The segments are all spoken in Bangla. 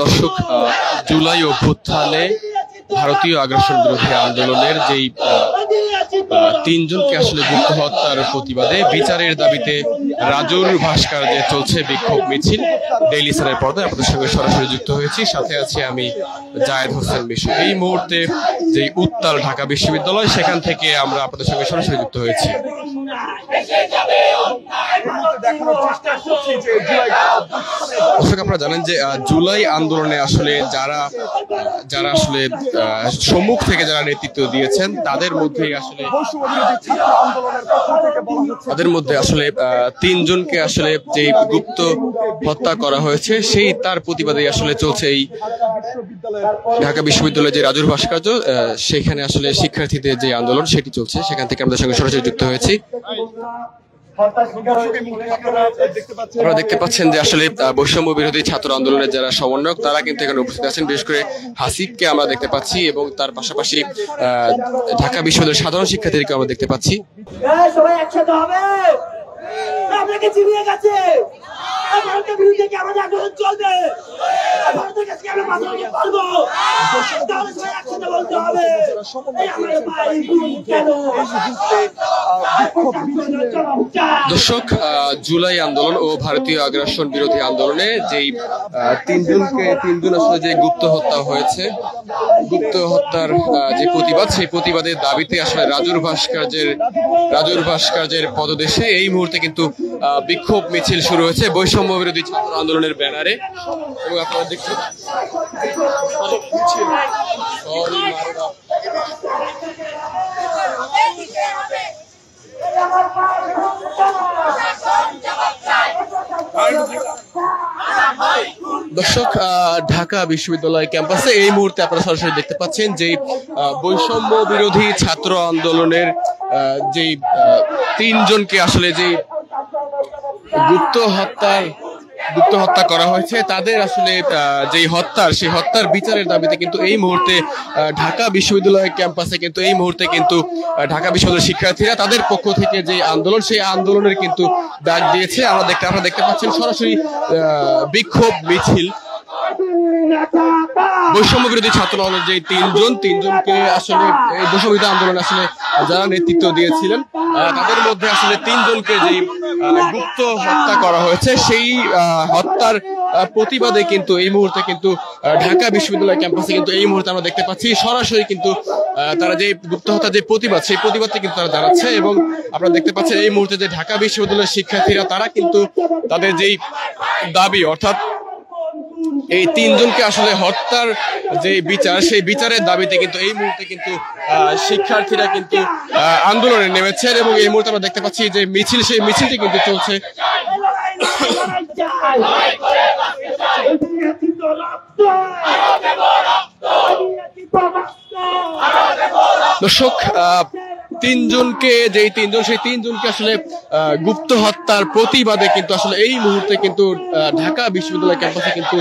দর্শক, জুলাই অভ্যুত্থানে ভারতীয় আগ্রাসন বিরোধী আন্দোলনের যেই তিনজনকে আসলে গুপ্ত হত্যার প্রতিবাদে বিচারের দাবিতে রাজুর ভাস্কর্যে চলছে বিক্ষোভ মিছিল। ডেইলি সানের পর্দায় আপনাদের সঙ্গে সরাসরি যুক্ত হয়েছি, সাথে আছি আমি জায়েদ হোসেন মিশু। এই মুহূর্তে যে উত্তাল ঢাকা বিশ্ববিদ্যালয়, সেখান থেকে আমরা আপনাদের সঙ্গে সরাসরি যুক্ত হয়েছি। দর্শক, আপনারা জানেন যে জুলাই আন্দোলনে আসলে যারা আসলে সম্মুখ থেকে যারা নেতৃত্ব দিয়েছেন তাদের মধ্যে আসলে তিনজনকে আসলে যে গুপ্ত হত্যা করা হয়েছে সেই তার প্রতিবাদে আসলে চলছে এই ঢাকা বিশ্ববিদ্যালয়ের যে রাজুর ভাস্কর্য, সেখানে আসলে শিক্ষার্থীদের যে আন্দোলন সেটি চলছে। সেখান থেকে আমাদের সঙ্গে সরাসরি যুক্ত হয়েছি। আপনারা দেখতে পাচ্ছেন যে আসলে বৈষম্য বিরোধী ছাত্র আন্দোলনের যারা সমন্বয়ক তারা কিন্তু এখানে উপস্থিত আছেন। বিশেষ করে হাসিবকে আমরা দেখতে পাচ্ছি এবং তার পাশাপাশি ঢাকা বিশ্ববিদ্যালয়ের সাধারণ শিক্ষার্থীদেরকে আমরা দেখতে পাচ্ছি। সবাই একসাথে হবে, আপনাকে চিনিয়ে গেছে ভারতের বিরুদ্ধে কি আমাদের আন্দোলন চলবে, ভারতের কাছে আমরা মাথাকে পারবো, তাহলে সবাই একসাথে বলতে হবে। দর্শক, জুলাই আন্দোলন ও ভারতীয় আগ্রাসন বিরোধী আন্দোলনে যেই তিনজন আসলে যে গুপ্ত হত্যা হয়েছে, গুপ্ত হত্যার যে প্রতিবাদ, সেই প্রতিবাদের দাবিতে আসলে রাজুর ভাস্কর্যের পদদেশে এই মুহূর্তে কিন্তু বিক্ষোভ মিছিল শুরু হয়েছে বৈষম্য বিরোধী ছাত্র আন্দোলনের ব্যানারে। এবং আপনারা দেখছেন দর্শক, ঢাকা বিশ্ববিদ্যালয় ক্যাম্পাসে এই মুহূর্তে আপনারা সরাসরি দেখতে পাচ্ছেন যে বৈষম্য বিরোধী ছাত্র আন্দোলনের যে তিনজনকে আসলে যে গুপ্ত হত্যা করা হয়েছে, তাদের আসলে যেই সেই হত্যার বিচারের দাবিতে কিন্তু এই মুহূর্তে ঢাকা বিশ্ববিদ্যালয় ক্যাম্পাসে কিন্তু এই মুহূর্তে কিন্তু ঢাকা বিশ্ববিদ্যালয়ের শিক্ষার্থীরা তাদের পক্ষ থেকে যে আন্দোলন, সেই আন্দোলনের কিন্তু ডাক দিয়েছে। আপনারা দেখতে পাচ্ছেন সরাসরি বিক্ষোভ মিছিল। বৈষম্য বিরোধী ছাত্র আন্দোলনের যে তিনজনকে আসলে এই বৈষম্য বিরোধী আন্দোলনে আসলে যারা নেতৃত্ব দিয়েছিলেন তাদের মধ্যে আসলে তিনজনকে যে গুপ্ত হত্যা করা হয়েছে, সেই হত্যার প্রতিবাদে কিন্তু এই মুহূর্তে কিন্তু ঢাকা বিশ্ববিদ্যালয় ক্যাম্পাসে কিন্তু এই মুহূর্তে আমরা দেখতে পাচ্ছি সরাসরি কিন্তু তারা যে গুপ্ত হত্যার যে প্রতিবাদ, সেই প্রতিবাদটি কিন্তু তারা জানাচ্ছে। এবং আপনারা দেখতে পাচ্ছেন এই মুহূর্তে যে ঢাকা বিশ্ববিদ্যালয়ের শিক্ষার্থীরা তারা কিন্তু তাদের যেই দাবি, অর্থাৎ এই তিনজনকে আসলে হত্যার যে বিচার, সেই বিচারের দাবিতে কিন্তু এই মুহূর্তে কিন্তু শিক্ষার্থীরা কিন্তু আন্দোলনে নেমেছেন। এবং এই মুহূর্তে আমরা দেখতে পাচ্ছি যে সেই মিছিলটি কিন্তু চলছে। দর্শক, সেই তিনজনকে আসলে গুপ্ত হত্যার প্রতিবাদে কিন্তু আসলে এই মুহূর্তে কিন্তু ঢাকা বিশ্ববিদ্যালয় ক্যাম্পাসে কিন্তু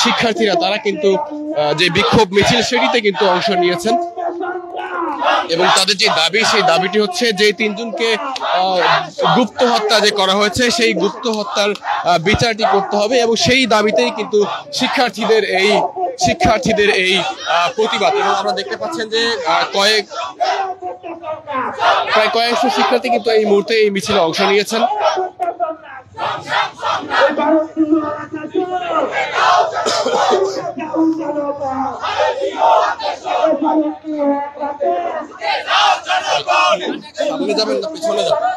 শিক্ষার্থীরা তারা কিন্তু যে বিক্ষোভ মিছিল সেটিতে কিন্তু অংশ নিয়েছেন। এবং তাদের যে দাবি, সেই দাবিটি হচ্ছে যে তিনজনকে গুপ্ত হত্যা যে করা হয়েছে, সেই গুপ্ত হত্যার বিচারটি করতে হবে। এবং সেই দাবিতেই কিন্তু শিক্ষার্থীদের এই প্রতিবাদ। এবং আমরা দেখতে পাচ্ছেন যে প্রায় কয়েকশো শিক্ষার্থী কিন্তু এই মুহূর্তে এই মিছিলে অংশ নিয়েছেন। সামনে যাবেন না পিছনে যাবেন?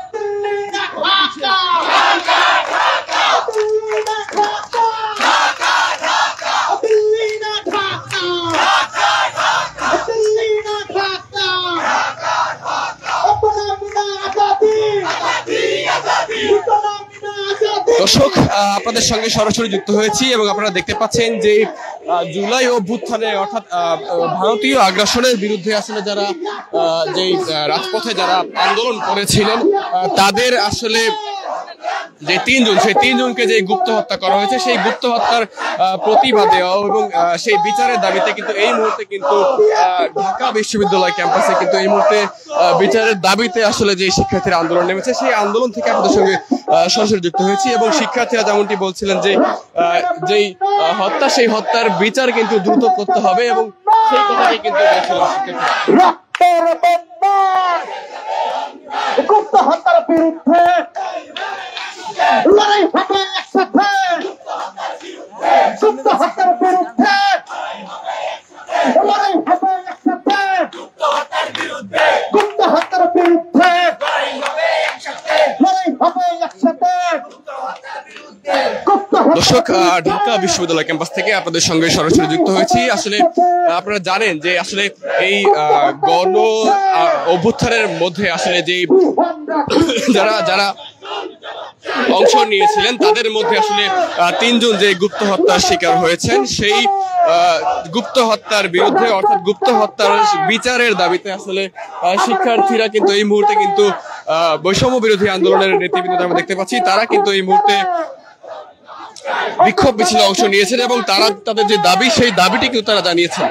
দর্শক, আপনাদের সঙ্গে সরাসরি যুক্ত হয়েছি এবং আপনারা দেখতে পাচ্ছেন যে জুলাই অভ্যুত্থানে, অর্থাৎ ভারতীয় আগ্রাসনের বিরুদ্ধে আসলে যারা যেই রাজপথে যারা আন্দোলন করেছিলেন তাদের আসলে যে তিনজন, সেই তিনজনকে যে গুপ্ত হত্যা করা হয়েছে, সেই গুপ্ত হত্যার প্রতিবাদে এবং সেই বিচারের দাবিতে কিন্তু এই মুহূর্তে কিন্তু ঢাকা বিশ্ববিদ্যালয় ক্যাম্পাসে কিন্তু এই মুহূর্তে বিচারের দাবিতে আসলে যে শিক্ষার্থীরা আন্দোলন নেমেছে, সেই আন্দোলন থেকে আপনাদের সঙ্গে সরাসরি যুক্ত হয়েছি। এবং শিক্ষার্থীরা যেমনটি বলছিলেন যে যেই হত্যা, সেই হত্যার বিচার কিন্তু দ্রুত করতে হবে এবং সেই কথাটাই কিন্তু বলছিলেন শিক্ষার্থীরা। গুপ্ত হত্যার বিরুদ্ধে লড়াই হবে একসাথে, গুপ্ত হত্যার বিরুদ্ধে লড়াই হবে একসাথে, গুপ্ত হত্যার বিরুদ্ধে লড়াই হবে একসাথে। দর্শক, ঢাকা বিশ্ববিদ্যালয় ক্যাম্পাস থেকে আপনাদের সঙ্গে সরাসরি যুক্ত হয়েছি। আসলে আপনারা জানেন যে আসলে এই গণ অভ্যুত্থানের মধ্যে আসলে যে যারা অংশ নিয়েছিলেন তাদের মধ্যে আসলে তিনজন যে গুপ্ত হত্যার শিকার হয়েছেন, সেই গুপ্ত হত্যার বিরুদ্ধে অর্থাৎ গুপ্ত হত্যার বিচারের দাবিতে আসলে শিক্ষার্থীরা কিন্তু এই মুহূর্তে কিন্তু বৈষম্য বিরোধী আন্দোলনের নেতৃবৃন্দ আমরা দেখতে পাচ্ছি, তারা কিন্তু এই মুহূর্তে বিক্ষোভ মিছিলে অংশ নিয়েছেন এবং তারা তাদের যে দাবি, সেই দাবিটি কিন্তু তারা জানিয়েছেন।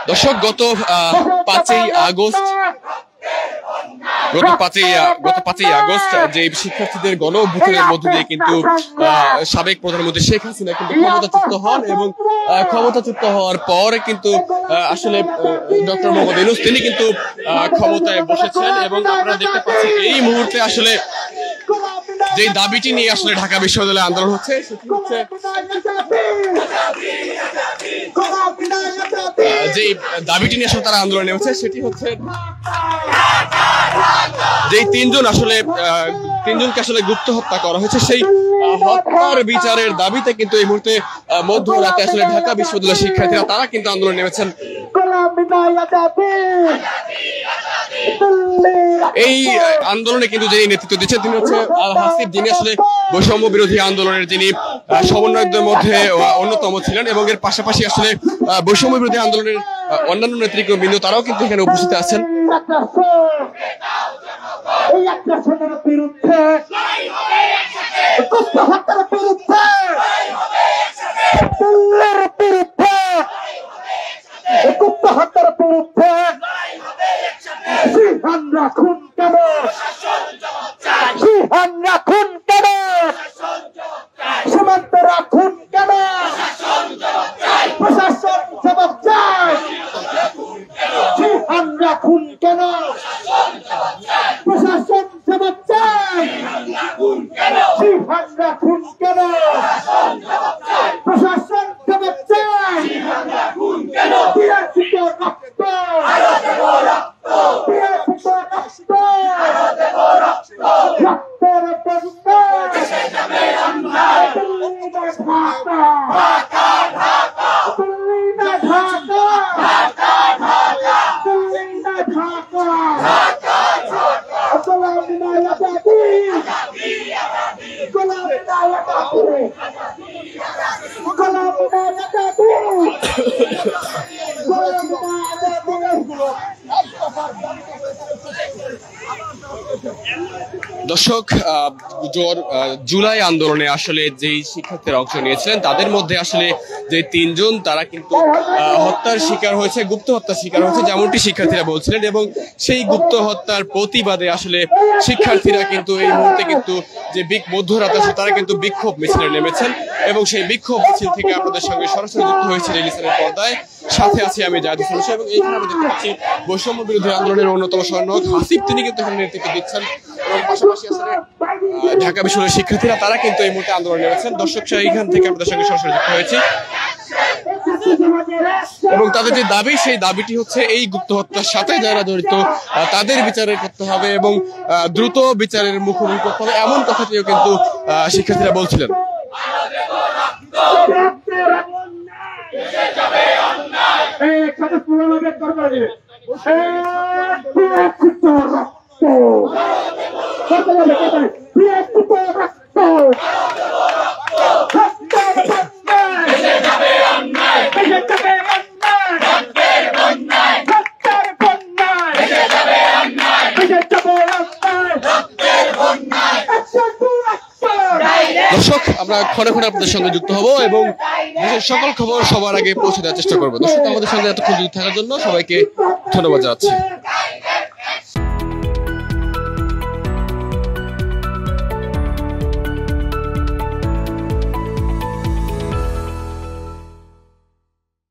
দর্শক, গত 5ই আগস্ট যে শিক্ষার্থীদের গণ অভ্যুত্থানের মধ্য দিয়ে কিন্তু সাবেক প্রধানমন্ত্রী শেখ হাসিনা কিন্তু ক্ষমতাচ্যুত হন এবং ক্ষমতাচ্যুত হওয়ার পর কিন্তু আসলে ডক্টর মোহাম্মদ ইউনূস তিনি কিন্তু ক্ষমতায় বসেছেন এবং আপনারা দেখতে পাচ্ছেন এই মুহূর্তে আসলে যে দাবিটি নিয়ে আসলে ঢাকা বিশ্ববিদ্যালয়ে আন্দোলন হচ্ছে, সেটি হচ্ছে যে দাবিটি নিয়ে আসলে তারা আন্দোলন নেমেছে, সেটি হচ্ছে যে তিনজনকে আসলে গুপ্ত হত্যা করা হয়েছে, সেই হত্যার বিচারের দাবিতে কিন্তু এই মুহূর্তে মধ্যরাতে আসলে ঢাকা বিশ্ববিদ্যালয়ের শিক্ষার্থীরা তারা কিন্তু আন্দোলন নেমেছেন। এই আন্দোলনে কিন্তু যিনি নেতৃত্ব দিচ্ছেন তিনি হচ্ছে আল হাসিব, যিনি আসলে বৈষম্য বিরোধী আন্দোলনের যিনি সমন্বয়কদের মধ্যে অন্যতম ছিলেন এবং এর পাশাপাশি আসলে বৈষম্য বিরোধী আন্দোলনের অন্যান্য নেতৃবৃন্দ তারাও কিন্তু এখানে উপস্থিত আছেন। গুপ্ত হত্যার বিরুদ্ধে সিহান রাখুন কেন, সিহান রাখুন কেন, সীমান্ত রাখুন কেন, প্রশাসন জবাব চায়, সিহান রাখুন কেন, প্রশাসন জবাব চায়, সিহান রাখুন কেন, প্রশাসন জবাব চায়, বিরাজিত রক্ত, বিরাজিত রক্ত, রক্তের বন্যা, দিল্লি না ঢাকা, দিল্লি না ঢাকা, দিল্লি না ঢাকা, গোলামি না আজাদি, গোলামি না আজাদি, গোলামি না আজাদি, গোলামি না আজাদি। দর্শক, জুলাই আন্দোলনে আসলে যেই শিক্ষার্থীরা অংশ নিয়েছিলেন তাদের মধ্যে আসলে যে তিনজন তারা কিন্তু হত্যার শিকার হয়েছে, গুপ্ত হত্যার শিকার হয়েছে, যেমনটি শিক্ষার্থীরা বলছিলেন এবং সেই গুপ্ত হত্যার প্রতিবাদে আসলে শিক্ষার্থীরা কিন্তু এই মুহূর্তে কিন্তু যে মধ্যরাতে আসলে তারা কিন্তু বিক্ষোভ মিছিলে নেমেছেন এবং সেই বিক্ষোভ মিছিল থেকে আপনাদের সঙ্গে সরাসরি যুক্ত হয়েছে টেলিভিশনের পর্দায়। সাথে আছি আমি জাহিদ হোসেন এবং এইখানে আমরা দেখতে পাচ্ছি বৈষম্য বিরোধী আন্দোলনের অন্যতম সমন্বয়ক হাসিব, তিনি কিন্তু এখানে নেতৃত্ব দিচ্ছেন এবং পাশাপাশি আসলে ঢাকা বিশ্ববিদ্যালয়ের শিক্ষার্থীরা তারা কিন্তু এই মুহূর্তে আন্দোলন নেমেছেন। দর্শক, এইখান থেকে আপনাদের সঙ্গে সরাসরি যুক্ত হয়েছি এবং তাদের যে দাবি, সেই দাবিটি হচ্ছে এই গুপ্ত হত্যার সাথে যারা জড়িত তাদের বিচার করতে হবে এবং দ্রুত বিচারের মুখোমুখি করতে হবে, এমন কথাটিও কিন্তু শিক্ষার্থীরা বলছিলেন। রক্ত দর্শক আমরা ক্ষণে ক্ষণে আপনাদের সঙ্গে যুক্ত হব এবং দেশের সকল খবর সবার আগে পৌঁছে দেওয়ার চেষ্টা করবো। দর্শক আমাদের সঙ্গে এতক্ষণ যুক্ত থাকার জন্য সবাইকে ধন্যবাদ জানাচ্ছি।